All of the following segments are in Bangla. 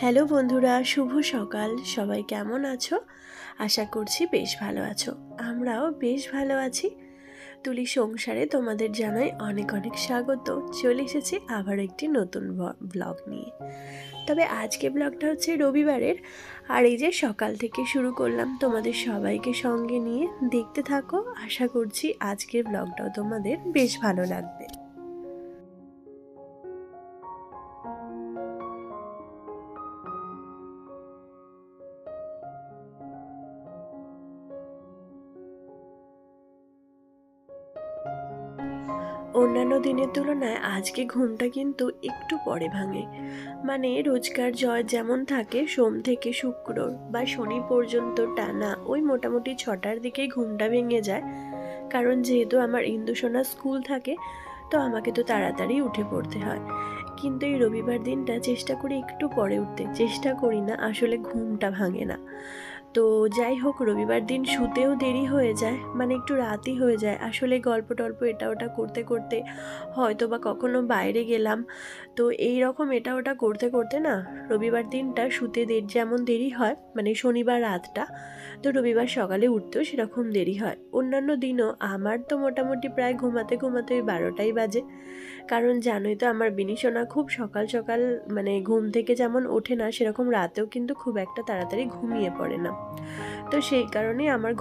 হ্যালো বন্ধুরা, শুভ সকাল। সবাই কেমন আছো? আশা করছি বেশ ভালো আছো। আমরাও বেশ ভালো আছি। তুলি সংসারে তোমাদের জানাই অনেক অনেক স্বাগত। চলে এসেছি আবার একটি নতুন ব্লগ নিয়ে। তবে আজকে ব্লগটা হচ্ছে রবিবারের, আর এই যে সকাল থেকে শুরু করলাম তোমাদের সবাইকে সঙ্গে নিয়ে। দেখতে থাকো, আশা করছি আজকের ব্লগটাও তোমাদের বেশ ভালো লাগবে। অন্যান্য দিনের তুলনায় আজকে ঘুমটা কিন্তু একটু পরে ভাঙে। মানে রোজকার জয় যেমন থাকে সোম থেকে শুক্র বা শনি পর্যন্ত টানা ওই মোটামুটি 6টার দিকেই ঘুমটা ভেঙে যায়। কারণ যেহেতু আমার ইন্দুসোনা স্কুল থাকে, তো আমাকে তো তাড়াতাড়ি উঠে পড়তে হয়। কিন্তু এই রবিবার দিনটা চেষ্টা করি একটু পরে উঠতে, চেষ্টা করি না, আসলে ঘুমটা ভাঙে না। তো যাই হোক, রবিবার দিন শুতেও দেরি হয়ে যায়, মানে একটু রাতই হয়ে যায়। আসলে গল্প টল্প এটা ওটা করতে করতে হয়তো বা কখনো বাইরে গেলাম, তো এই রকম এটা ওটা করতে করতে না রবিবার দিনটা শুতে যেমন দেরি হয়, মানে শনিবার রাতটা, তো রবিবার সকালে উঠতেও সেরকম দেরি হয়। অন্যান্য দিনও আমার তো মোটামুটি প্রায় ঘুমাতে ঘুমাতে ওই 12টাই বাজে। কারণ জানোই তো আমার বিনিশোনা খুব সকাল সকাল মানে ঘুম থেকে যেমন ওঠে না, সেরকম রাতেও কিন্তু খুব একটা তাড়াতাড়ি ঘুমিয়ে পড়ে না। তো সেই কারণে আমার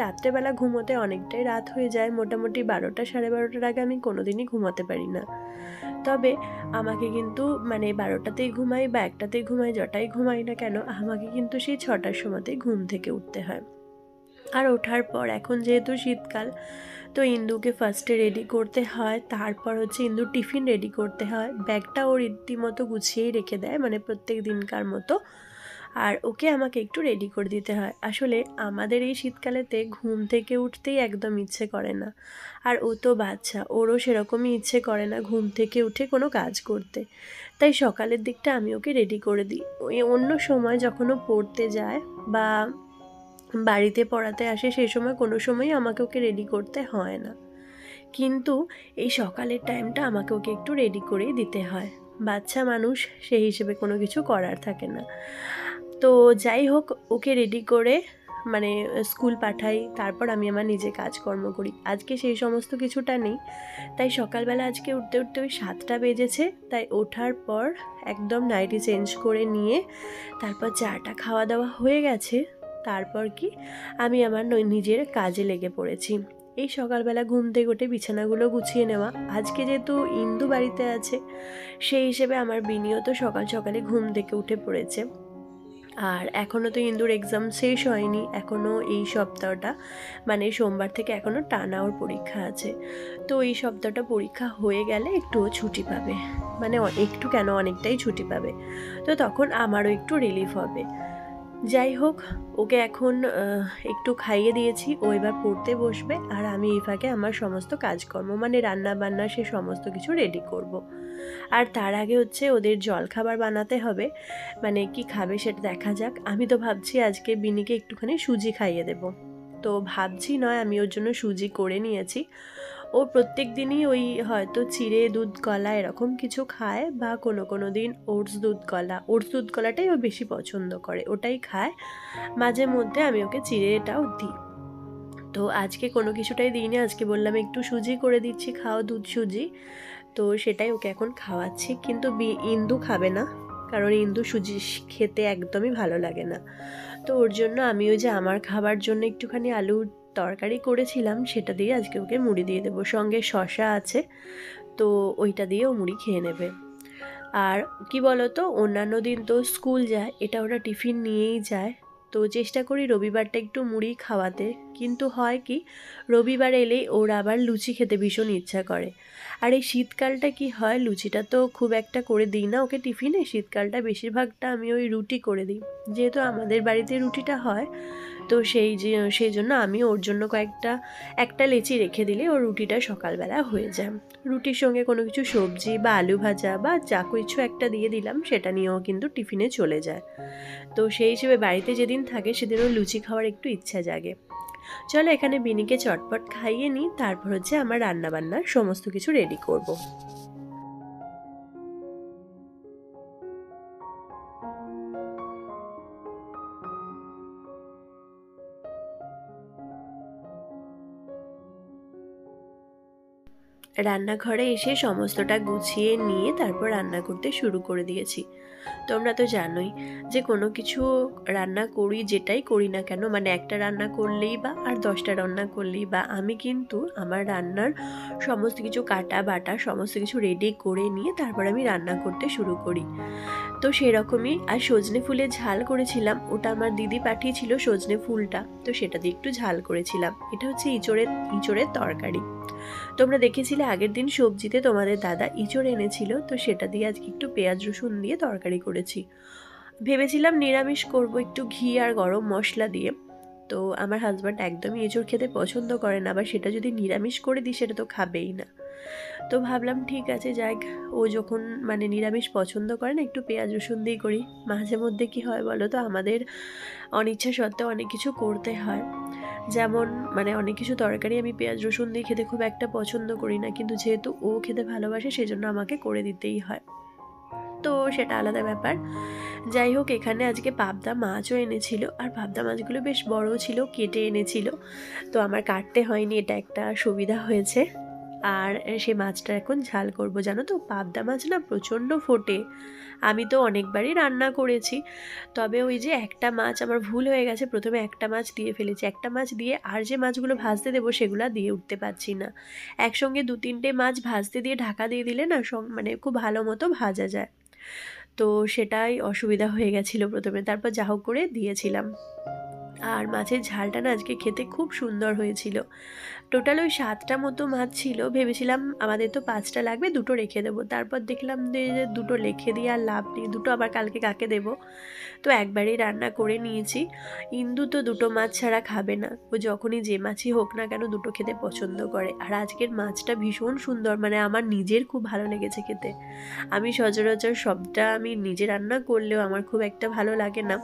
রাত্রেবেলা ঘুমোতে অনেকটাই রাত হয়ে যায়। মোটামুটি 12টা 12:30 আগে আমি কোনোদিনই ঘুমাতে পারি না। তবে আমাকে কিন্তু মানে 12টাতেই ঘুমাই বা 1টাতেই ঘুমাই, যটাই ঘুমাই না কেন, আমাকে কিন্তু সেই 6টার সময়তেই ঘুম থেকে উঠতে হয়। আর ওঠার পর এখন যেহেতু শীতকাল, তো ইন্দুকে ফার্স্টে রেডি করতে হয়, তারপর হচ্ছে ইন্দুর টিফিন রেডি করতে হয়। ব্যাগটা ওর রীতিমতো গুছিয়েই রেখে দেয়, মানে প্রত্যেক দিনকার মতো। আর ওকে আমাকে একটু রেডি করে দিতে হয়। আসলে আমাদের এই শীতকালেতে ঘুম থেকে উঠতেই একদম ইচ্ছে করে না। আর ও তো বাচ্চা, ওরও সেরকমই ইচ্ছে করে না ঘুম থেকে উঠে কোনো কাজ করতে। তাই সকালের দিকটা আমি ওকে রেডি করে দিই। ওই অন্য সময় যখন ও পড়তে যায় বা বাড়িতে পড়াতে আসে, সেই সময় কোনো সময়ই আমাকে ওকে রেডি করতে হয় না। কিন্তু এই সকালের টাইমটা আমাকে ওকে একটু রেডি করেই দিতে হয়। বাচ্চা মানুষ, সেই হিসেবে কোনো কিছু করার থাকে না। তো যাই হোক, ওকে রেডি করে মানে স্কুল পাঠাই, তারপর আমি আমার নিজে কাজকর্ম করি। আজকে সেই সমস্ত কিছুটা নেই, তাই সকালবেলা আজকে উঠতে উঠতে ওই 7টা বেজেছে। তাই ওঠার পর একদম নাইটি চেঞ্জ করে নিয়ে তারপর চাটা খাওয়া দাওয়া হয়ে গেছে। তারপর কি আমি আমার নিজের কাজে লেগে পড়েছি। এই সকালবেলা ঘুম থেকে উঠে বিছানাগুলো গুছিয়ে নেওয়া। আজকে যেহেতু ইন্দু বাড়িতে আছে, সেই হিসেবে আমার বিনিও তো সকাল সকালে ঘুম থেকে উঠে পড়েছে। আর এখনও তো ইন্দুর এক্সাম শেষ হয়নি, এখনও এই সপ্তাহটা মানে সোমবার থেকে এখনও টানা ওর পরীক্ষা আছে। তো এই সপ্তাহটা পরীক্ষা হয়ে গেলে একটুও ছুটি পাবে, মানে একটু কেন, অনেকটাই ছুটি পাবে। তো তখন আমারও একটু রিলিফ হবে। যাই হোক, ওকে এখন একটু খাইয়ে দিয়েছি, ও এবার পড়তে বসবে। আর আমি এই ফাঁকে আমার সমস্ত কাজকর্ম মানে রান্না বান্না সে সমস্ত কিছু রেডি করব। আর তার আগে হচ্ছে ওদের জলখাবার বানাতে হবে, মানে কি খাবে সেটা দেখা যাক। আমি তো ভাবছি আজকে বিনিকে একটুখানি সুজি খাইয়ে দেব। তো ভাবছি নয়, আমি ওর জন্য সুজি করে নিয়েছি। ও প্রত্যেক দিনই ওই হয়তো চিড়ে দুধ কলা এরকম কিছু খায়, বা কোনো কোনো দিন ওটস দুধ কলাটাই ও বেশি পছন্দ করে, ওটাই খায়। মাঝে মধ্যে আমি ওকে চিড়েটাও দিই। তো আজকে কোনো কিছুটাই দিইনি, আজকে বললাম একটু সুজি করে দিচ্ছি, খাও দুধ সুজি। তো সেটাই ওকে এখন খাওয়াচ্ছি। কিন্তু ইন্দু খাবে না, কারণ ইন্দু সুজি খেতে একদমই ভালো লাগে না। তো ওর জন্য আমি ওই যে আমার খাবার জন্য একটুখানি আলুর তরকারি করেছিলাম, সেটা দিয়ে আজকে ওকে মুড়ি দিয়ে দেবো। সঙ্গে শসা আছে, তো ওইটা দিয়ে ও মুড়ি খেয়ে নেবে। আর কি বলতো, অন্যান্য দিন তো স্কুল যায়, এটা ওরা টিফিন নিয়েই যায়। তো চেষ্টা করি রবিবারটা একটু মুড়ি খাওয়াতে। কিন্তু হয় কি, রবিবার এলেই ওর আবার লুচি খেতে ভীষণ ইচ্ছা করে। আর এই শীতকালটা কি হয়, লুচিটা তো খুব একটা করে দিই না ওকে টিফিনে। শীতকালটা বেশিরভাগটা আমি ওই রুটি করে দিই, যেহেতু আমাদের বাড়িতে রুটিটা হয়। তো সেই জন্য আমি ওর জন্য একটা লেচি রেখে দিলে ওর রুটিটা সকালবেলা হয়ে যায়। রুটির সঙ্গে কোনো কিছু সবজি বা আলু ভাজা বা যা কিছু একটা দিয়ে দিলাম, সেটা নিয়েও কিন্তু টিফিনে চলে যায়। তো সেই হিসেবে বাড়িতে যেদিন থাকে সেদিনও লুচি খাওয়ার একটু ইচ্ছা জাগে। চলো এখানে বিনিকে চটপট খাইয়ে নিই, তারপর হচ্ছে আমার রান্নাবান্নার সমস্ত কিছু রেডি করব। রান্নাঘরে এসে সমস্তটা গুছিয়ে নিয়ে তারপর রান্না করতে শুরু করে দিয়েছি। তোমরা তো জানোই যে কোনো কিছু রান্না করি, যেটাই করি না কেন, মানে একটা রান্না করলেই বা আর 10টা রান্না করলেই বা, আমি কিন্তু আমার রান্নার সমস্ত কিছু কাটা বাটা সমস্ত কিছু রেডি করে নিয়ে তারপর আমি রান্না করতে শুরু করি। তো সেরকমই। আর সজনে ফুলের ঝাল করেছিলাম, ওটা আমার দিদি পাঠিয়েছিল সজনে ফুলটা, তো সেটা দিয়ে একটু ঝাল করেছিলাম। এটা হচ্ছে ইঁচড়ের তরকারি। তোমরা দেখেছিলে আগের দিন সবজিতে তোমাদের দাদা ইঁচড় এনেছিল, তো সেটা দিয়ে আজকে একটু পেঁয়াজ রসুন দিয়ে তরকারি করেছি। ভেবেছিলাম নিরামিষ করব একটু ঘি আর গরম মশলা দিয়ে। তো আমার হাজব্যান্ড একদমই এঁচড় খেতে পছন্দ করে না, আবার সেটা যদি নিরামিষ করে দিই সেটা তো খাবেই না। তো ভাবলাম ঠিক আছে, যাক, ও যখন মানে নিরামিষ পছন্দ করে না, একটু পেঁয়াজ রসুন দিয়ে করি। মাঝে মধ্যে কি হয় বলো তো, আমাদের অনিচ্ছা সত্ত্বেও অনেক কিছু করতে হয়। যেমন মানে অনেক কিছু তরকারি আমি পেঁয়াজ রসুন দিয়ে খেতে খুব একটা পছন্দ করি না, কিন্তু যেহেতু ও খেতে ভালোবাসে সেজন্য আমাকে করে দিতেই হয়। তো সেটা আলাদা ব্যাপার। যাই হোক, এখানে আজকে পাবদা মাছও এনেছিল, আর পাবদা মাছগুলো বেশ বড় ছিল, কেটে এনেছিল। তো আমার কাটতে হয়নি, এটা একটা সুবিধা হয়েছে। আর সেই মাছটা এখন ঝাল করব। জানো তো, পাবদা মাছ না প্রচণ্ড ফোটে। আমি তো অনেকবারই রান্না করেছি, তবে ওই যে একটা মাছ আমার ভুল হয়ে গেছে, প্রথমে একটা মাছ দিয়ে ফেলেছি। একটা মাছ দিয়ে আর যে মাছগুলো ভাজতে দেবো সেগুলো দিয়ে উঠতে পারছি না। একসঙ্গে 2-3টে মাছ ভাজতে দিয়ে ঢাকা দিয়ে দিলে না মানে খুব ভালো মতো ভাজা যায়। তো সেটাই অসুবিধা হয়ে গেছিলো প্রথমে, তারপর যা হোক করে দিয়েছিলাম। আর মাছের ঝালটা না আজকে খেতে খুব সুন্দর হয়েছিল। টোটাল ওই 7টা মতো মাছ ছিল। ভেবেছিলাম আমাদের তো 5টা লাগবে, 2টো রেখে দেবো। তারপর দেখলাম যে 2টো রেখে দিয়ে আর লাভ নেই, 2টো আবার কালকে কাকে দেবো। তো একবারেই রান্না করে নিয়েছি। ইন্দু তো 2টো মাছ ছাড়া খাবে না, ও যখনই যে মাছই হোক না কেন 2টো খেতে পছন্দ করে। আর আজকের মাছটা ভীষণ সুন্দর, মানে আমার নিজের খুব ভালো লেগেছে খেতে। আমি সচরাচর সবটা আমি নিজে রান্না করলেও আমার খুব একটা ভালো লাগে না।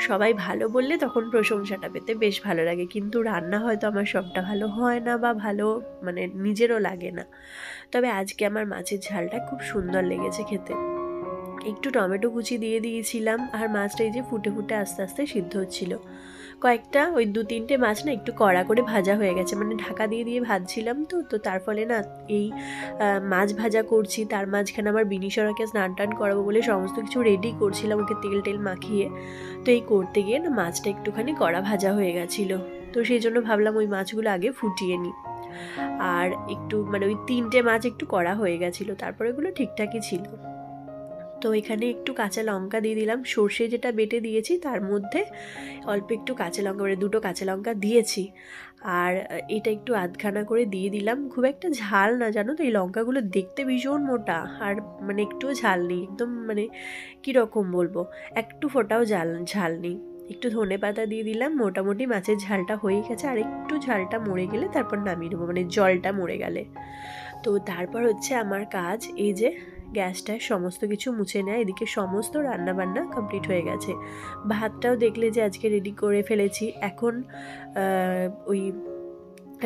সবাই ভালো বললে তখন প্রশংসাটা পেতে বেশ ভালো লাগে, কিন্তু রান্না হয়তো আমার সবটা ভালো হয় না, বা ভালো মানে নিজেরও লাগে না। তবে আজকে আমার মাছের ঝালটা খুব সুন্দর লেগেছে খেতে। একটু টমেটো কুচি দিয়ে দিয়েছিলাম, আর মাছটা এই যে ফুটে ফুটে আস্তে আস্তে সিদ্ধ হচ্ছিল। কয়েকটা ওই 2-3টে মাছ না একটু কড়া করে ভাজা হয়ে গেছে, মানে ঢাকা দিয়ে দিয়ে ভাজছিলাম, তো তার ফলে না এই মাছ ভাজা করছি, তার মাঝখানে আমার বিনিশরাকে স্নান টান করাবো বলে সমস্ত কিছু রেডি করছিলাম, ওকে তেল টেল মাখিয়ে। তো এই করতে গিয়ে না মাছটা একটুখানি কড়া ভাজা হয়ে গেছিলো। তো সেই জন্য ভাবলাম ওই মাছগুলো আগে ফুটিয়ে নিই। আর একটু মানে ওই 3টে মাছ একটু কড়া হয়ে গেছিলো, তারপরে ওগুলো ঠিকঠাকই ছিল। তো এখানে একটু কাঁচা লঙ্কা দিয়ে দিলাম, সর্ষে যেটা বেটে দিয়েছি তার মধ্যে অল্প একটু কাঁচা লঙ্কা, মানে 2টো কাঁচা লঙ্কা দিয়েছি। আর এটা একটু আধখানা করে দিয়ে দিলাম। খুব একটা ঝাল না, জানো তো, এই লঙ্কাগুলো দেখতে ভীষণ মোটা, আর মানে একটুও ঝাল নেই, একদম মানে কীরকম বলবো, একটু ফোটাও ঝাল নেই। একটু ধনে পাতা দিয়ে দিলাম। মোটামুটি মাছের ঝালটা হয়ে গেছে, আর একটু ঝালটা মরে গেলে তারপর নামিয়ে নেবো, মানে জলটা মরে গেলে। তো তারপর হচ্ছে আমার কাজ এই যে গ্যাসটা সমস্ত কিছু মুছে নেয়। এদিকে সমস্ত রান্না বান্না কমপ্লিট হয়ে গেছে। ভাতটাও দেখলে যে আজকে রেডি করে ফেলেছি। এখন ওই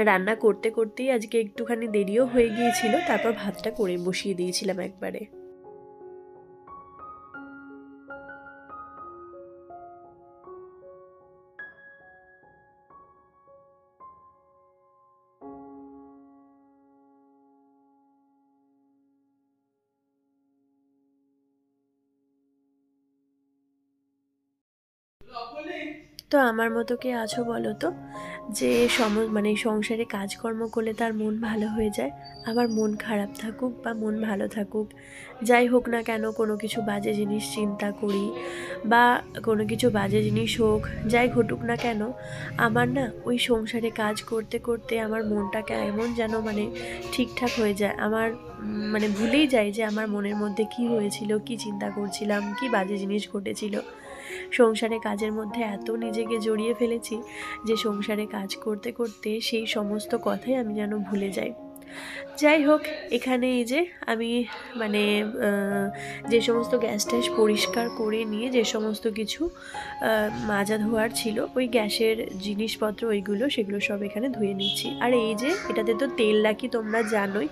রান্না করতে করতেই আজকে একটুখানি দেরিও হয়ে গিয়েছিল, তারপর ভাতটা করে বসিয়ে দিয়েছিলাম একবারে। তো আমার মতো কে আছো বলো তো, যে মানে সংসারে কাজকর্ম করলে তার মন ভালো হয়ে যায়। আবার মন খারাপ থাকুক বা মন ভালো থাকুক, যাই হোক না কেন, কোনো কিছু বাজে জিনিস চিন্তা করি বা কোনো কিছু বাজে জিনিস হোক, যাই ঘটুক না কেন, আমার না ওই সংসারে কাজ করতে করতে আমার মনটাকে এমন যেন মানে ঠিকঠাক হয়ে যায়। আমার মানে ভুলেই যাই যে আমার মনের মধ্যে কি হয়েছিল, কি চিন্তা করছিলাম, কি বাজে জিনিস ঘটেছিল। সংসারে কাজের মধ্যে এত নিজেকে জড়িয়ে ফেলেছি যে সংসারে কাজ করতে করতে সেই সমস্ত কথাই আমি যেন ভুলে যাই। যাই হোক, এখানে এই যে আমি মানে যে সমস্ত গ্যাস ট্যাস পরিষ্কার করে নিয়ে যে সমস্ত কিছু মাজা ধোয়ার ছিল, ওই গ্যাসের জিনিসপত্র ওইগুলো সেগুলো সব এখানে ধুয়ে নিচ্ছি। আর এই যে এটাতে তো তেল রাখি, তোমরা জানোই,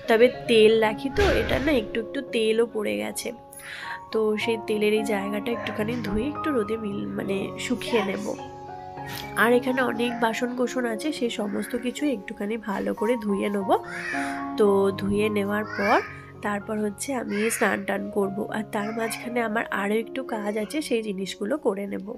তবে তেল রাখি তো এটা না একটু একটু তেলও পড়ে গেছে। তো সেই তেলের এই জায়গাটা একটুখানি ধুয়ে একটু রোদে মানে শুকিয়ে নেব। আর এখানে অনেক বাসন কোসন আছে, সেই সমস্ত কিছু একটুখানি ভালো করে ধুয়ে নেব। তো ধুয়ে নেওয়ার পর তারপর হচ্ছে আমি স্নান টান করবো, আর তার মাঝখানে আমার আরও একটু কাজ আছে, সেই জিনিসগুলো করে নেব।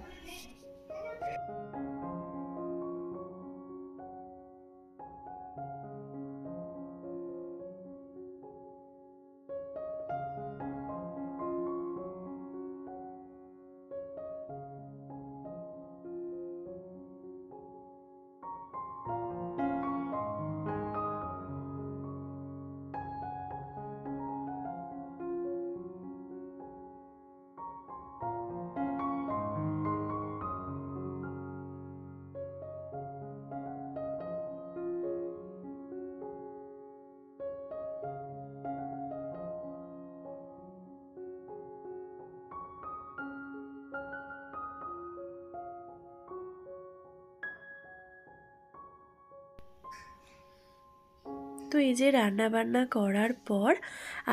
তো এই যে রান্না বান্না করার পর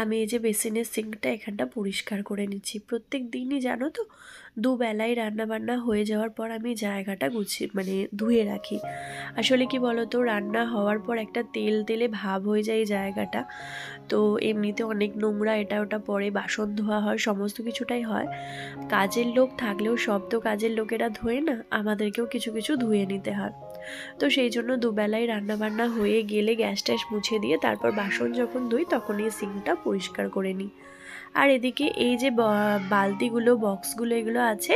আমি এই যে বেসিনের সিঙ্কটা এখানটা পরিষ্কার করে নিচ্ছি। প্রত্যেক দিনই জানো তো, দুবেলাই রান্না বান্না হয়ে যাওয়ার পর আমি জায়গাটা গুছিয়ে মানে ধুয়ে রাখি। আসলে কি বলো তো, রান্না হওয়ার পর একটা তেল তেলে ভাব হয়ে যায় এই জায়গাটা। তো এমনিতে অনেক নোংরা এটা ওটা পড়ে, বাসন ধোয়া হয়, সমস্ত কিছুটাই হয়। কাজের লোক থাকলেও সব তো কাজের লোকেরা ধোয় না, আমাদেরকেও কিছু কিছু ধুয়ে নিতে হয়। তো সেই জন্য দুবেলায় রান্নাবান্না হয়ে গেলে গ্যাস ট্যাস মুছে দিয়ে তারপর বাসন যখন ধুই তখন এই সিঙ্কটা পরিষ্কার করে নিই। আর এদিকে এই যে বালতিগুলো বক্সগুলো এগুলো আছে,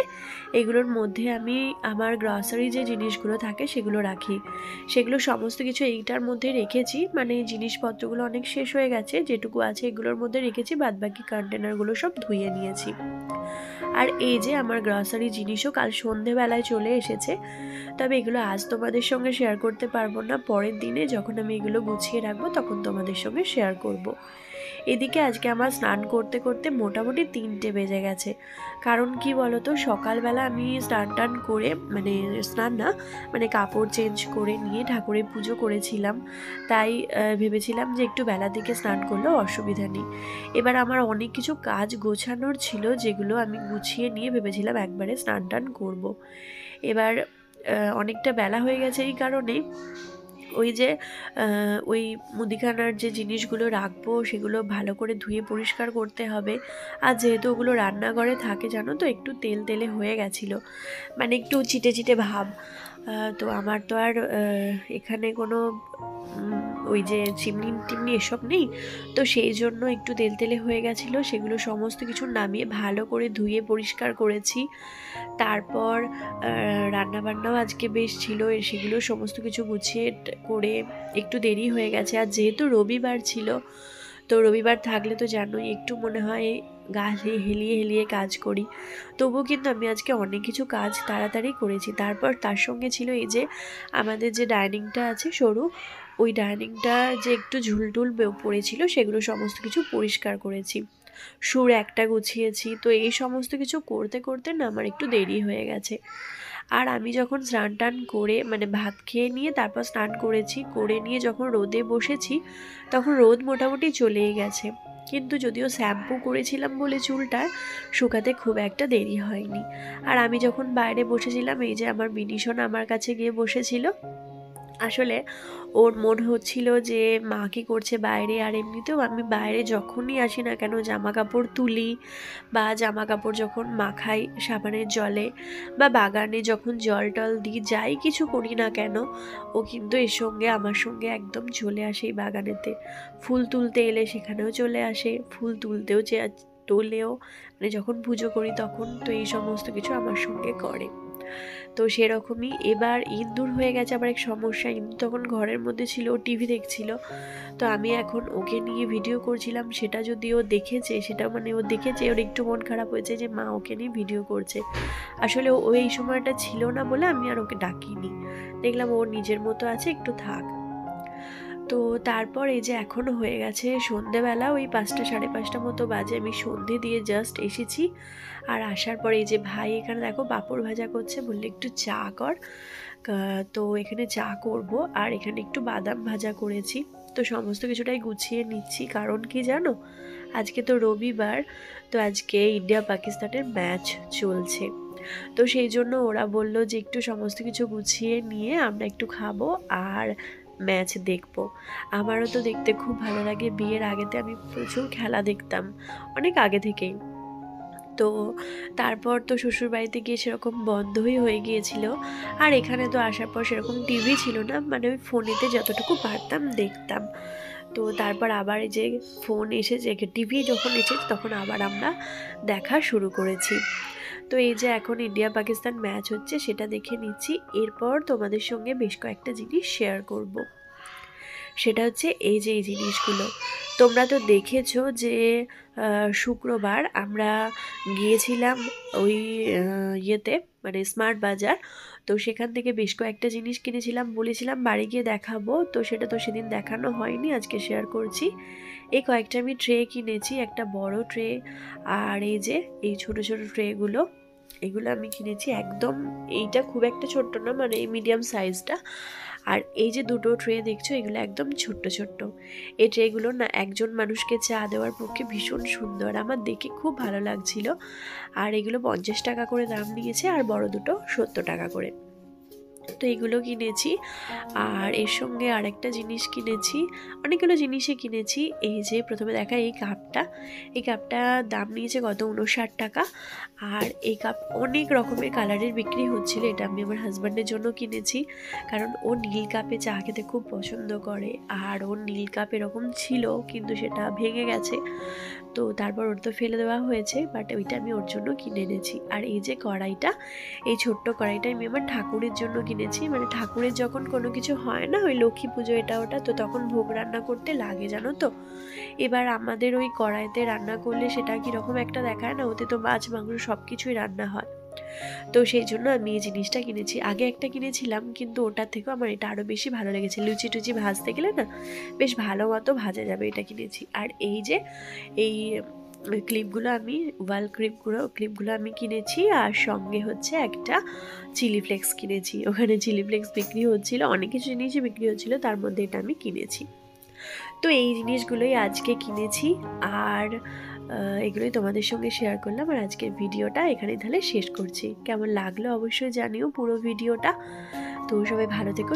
এগুলোর মধ্যে আমি আমার গ্রসারি যে জিনিসগুলো থাকে সেগুলো রাখি। সেগুলো সমস্ত কিছু এইটার মধ্যে রেখেছি, মানে জিনিসপত্রগুলো অনেক শেষ হয়ে গেছে, যেটুকু আছে এগুলোর মধ্যে রেখেছি, বাদবাকি কন্টেনারগুলো সব ধুয়ে নিয়েছি। আর এই যে আমার গ্রসারি জিনিসও কাল সন্ধেবেলায় চলে এসেছে, তবে এগুলো আজ তোমাদের সঙ্গে শেয়ার করতে পারবো না, পরের দিনে যখন আমি এগুলো গুছিয়ে রাখবো তখন তোমাদের সঙ্গে শেয়ার করব। এদিকে আজকে আমার স্নান করতে করতে মোটামুটি 3টে বেজে গেছে। কারণ কি বলতো, সকালবেলা আমি স্নান টান করে মানে স্নান না মানে কাপড় চেঞ্জ করে নিয়ে ঠাকুরের পুজো করেছিলাম, তাই ভেবেছিলাম যে একটু বেলার দিকে স্নান করলেও অসুবিধা নেই। এবার আমার অনেক কিছু কাজ গোছানোর ছিল, যেগুলো আমি গুছিয়ে নিয়ে ভেবেছিলাম একবারে স্নান টান করবো। এবার অনেকটা বেলা হয়ে গেছে, এই কারণে ওই যে ওই মুদিখানার যে জিনিসগুলো রাখবো সেগুলো ভালো করে ধুয়ে পরিষ্কার করতে হবে। আর যেহেতু ওগুলো রান্নাঘরে থাকে জানো তো, একটু তেল তেলে হয়ে গেছিলো, মানে একটু চিটে চিটে ভাব। তো আমার তো আর এখানে কোনো ওই যে চিমনি টিমনি এসব নেই, তো সেই জন্য একটু তেল তেলে হয়ে গেছিলো। সেগুলো সমস্ত কিছু নামিয়ে ভালো করে ধুয়ে পরিষ্কার করেছি। তারপর রান্নাবান্নাও আজকে বেশ ছিল, সেগুলো সমস্ত কিছু গুছিয়ে করে একটু দেরি হয়ে গেছে। আর যেহেতু রবিবার ছিল, তো রবিবার থাকলে তো জানোই একটু মনে হয় গা হেলিয়ে হেলিয়ে কাজ করি, তবুও কিন্তু আমি আজকে অনেক কিছু কাজ তাড়াতাড়ি করেছি। তারপর তার সঙ্গে ছিল এই যে আমাদের যে ডাইনিংটা আছে সরু, ওই ডাইনিংটা যে একটু ঝুলটুল পড়েছিল সেগুলো সমস্ত কিছু পরিষ্কার করেছি, সুর একটা গুছিয়েছি। তো এই সমস্ত কিছু করতে করতে না আমার একটু দেরি হয়ে গেছে। আর আমি যখন স্নান টান করে মানে ভাত খেয়ে নিয়ে তারপর স্নান করেছি, করে নিয়ে যখন রোদে বসেছি তখন রোদ মোটামুটি চলেই গেছে, কিন্তু যদিও শ্যাম্পু করেছিলাম বলে চুলটা শুকাতে খুব একটা দেরি হয়নি। আর আমি যখন বাইরে বসেছিলাম, এই যে আমার বিনিশন আমার কাছে গিয়ে বসেছিল। আসলে ওর মনে হচ্ছিল যে মা কী করছে বাইরে। আর এমনিতেও আমি বাইরে যখনই আসি না কেন, জামা কাপড় তুলি বা জামা কাপড় যখন মাখাই সাবানের জলে বা বাগানে যখন জল টল দিই, যাই কিছু করি না কেন, ও কিন্তু এর সঙ্গে আমার সঙ্গে একদম চলে আসে এই বাগানেতে। ফুল তুলতে এলে সেখানেও চলে আসে, ফুল তুলতেও তোলেও, মানে যখন পুজো করি তখন, তো এই সমস্ত কিছু আমার সঙ্গে করে। তো সেরকমই এবার ইন্দুর হয়ে গেছে আবার এক সমস্যা। ইন্দু তখন ঘরের মধ্যে ছিল, ও টিভি দেখছিল, তো আমি এখন ওকে নিয়ে ভিডিও করছিলাম। সেটা যদি ও দেখেছে, সেটা মানে ও দেখেছে, ওর একটু মন খারাপ হয়েছে যে মা ওকে নিয়ে ভিডিও করছে। আসলে ও এই সময়টা ছিল না বলে আমি আর ওকে ডাকিনি, দেখলাম ওর নিজের মতো আছে, একটু থাক। তো তারপর এই যে এখনও হয়ে গেছে সন্ধেবেলা, ওই 5টা 5:30 মতো বাজে, আমি সন্ধে দিয়ে জাস্ট এসেছি। আর আসার পরে এই যে ভাই এখানে দেখো পাঁপড় ভাজা করছে, বললে একটু চা কর। তো এখানে চা করব, আর এখানে একটু বাদাম ভাজা করেছি। তো সমস্ত কিছুটাই গুছিয়ে নিচ্ছি, কারণ কি জানো, আজকে তো রবিবার, তো আজকে ইন্ডিয়া পাকিস্তানের ম্যাচ চলছে। তো সেই জন্য ওরা বলল যে একটু সমস্ত কিছু গুছিয়ে নিয়ে আমরা একটু খাবো আর ম্যাচ দেখবো। আমারও তো দেখতে খুব ভালো লাগে, বিয়ের আগেতে আমি প্রচুর খেলা দেখতাম অনেক আগে থেকেই। তো তারপর তো শ্বশুরবাড়িতে গিয়ে সেরকম বন্ধই হয়ে গিয়েছিল, আর এখানে তো আসার পর সেরকম টিভি ছিল না, মানে ওই ফোনেতে যতটুকু পারতাম দেখতাম। তো তারপর আবার এই যে ফোন এসেছে, টিভি যখন এসেছে তখন আবার আমরা দেখা শুরু করেছি। তো এই যে এখন ইন্ডিয়া পাকিস্তান ম্যাচ হচ্ছে সেটা দেখে নিচ্ছি, এরপর তোমাদের সঙ্গে বেশ কয়েকটা জিনিস শেয়ার করব। সেটা হচ্ছে এই যে এই জিনিসগুলো তোমরা তো দেখেছো যে শুক্রবার আমরা গিয়েছিলাম ওই ইয়েতে, মানে স্মার্ট বাজার। তো সেখান থেকে বেশ কয়েকটা জিনিস কিনেছিলাম, বলেছিলাম বাড়ি গিয়ে দেখাবো, তো সেটা তো সেদিন দেখানো হয়নি, আজকে শেয়ার করছি। এই কয়েকটা আমি ট্রে কিনেছি, একটা বড় ট্রে আর এই যে এই ছোট ছোট ট্রেগুলো, এগুলো আমি কিনেছি একদম। এইটা খুব একটা ছোট্ট না, মানে এই মিডিয়াম সাইজটা। আর এই যে দুটো ট্রে দেখছো এগুলো একদম ছোট্ট ছোট্ট। এই ট্রেগুলো না একজন মানুষকে চা দেওয়ার পক্ষে ভীষণ সুন্দর, আমার দেখে খুব ভালো লাগছিল। আর এগুলো 50 টাকা করে দাম নিয়েছে, আর বড় দুটো 70 টাকা করে। তো এগুলো কিনেছি। আর এর সঙ্গে আরেকটা জিনিস কিনেছি, অনেকগুলো জিনিসই কিনেছি। এই যে প্রথমে দেখা এই কাপটা দাম নিয়েছে কত 59 টাকা। আর এই কাপ অনেক রকমের কালারের বিক্রি হচ্ছিল, এটা আমি আমার হাজব্যান্ডের জন্য কিনেছি, কারণ ও নীল কাপে চা খেতে খুব পছন্দ করে। আর ওর নীল কাপ এরকম ছিল কিন্তু সেটা ভেঙে গেছে, তো তারপর ওর তো ফেলে দেওয়া হয়েছে, বাট ওইটা আমি ওর জন্য কিনে এনেছি। আর এই যে কড়াইটা, এই ছোট্ট কড়াইটা আমি আমার ঠাকুরের জন্য কিনেছি, মানে ঠাকুরের যখন কোনো কিছু হয় না, ওই লক্ষ্মী পুজো এটা ওটা, তো তখন ভোগ রান্না করতে লাগে জানো তো। এবার আমাদের ওই কড়াইতে রান্না করলে সেটা কীরকম একটা দেখায় না, ওতে তো মাছ মাংস সব কিছুই রান্না হয়। তো সেই জন্য আমি এই জিনিসটা কিনেছি। আগে একটা কিনেছিলাম কিন্তু ওটার থেকেও আমার এটা আরও বেশি ভালো লেগেছে, লুচি টুচি ভাজতে গেলে না বেশ ভালো মতো ভাজা যাবে, এটা কিনেছি। আর এই যে এই ক্লিপগুলো আমি ক্লিপগুলো আমি কিনেছি, আর সঙ্গে হচ্ছে একটা চিলি ফ্লেক্স কিনেছি। ওখানে চিলি ফ্লেক্স বিক্রি হচ্ছিল, অনেক কিছু জিনিসই বিক্রি হচ্ছিল, তার মধ্যে এটা আমি কিনেছি। তো এই জিনিসগুলোই আজকে কিনেছি, আর এগুলোই তোমাদের সঙ্গে শেয়ার করলাম। আর আজকের ভিডিওটা এখানেই তাহলে শেষ করছি। কেমন লাগলো অবশ্যই জানিও পুরো ভিডিওটা। তো সবাই ভালো থেকো।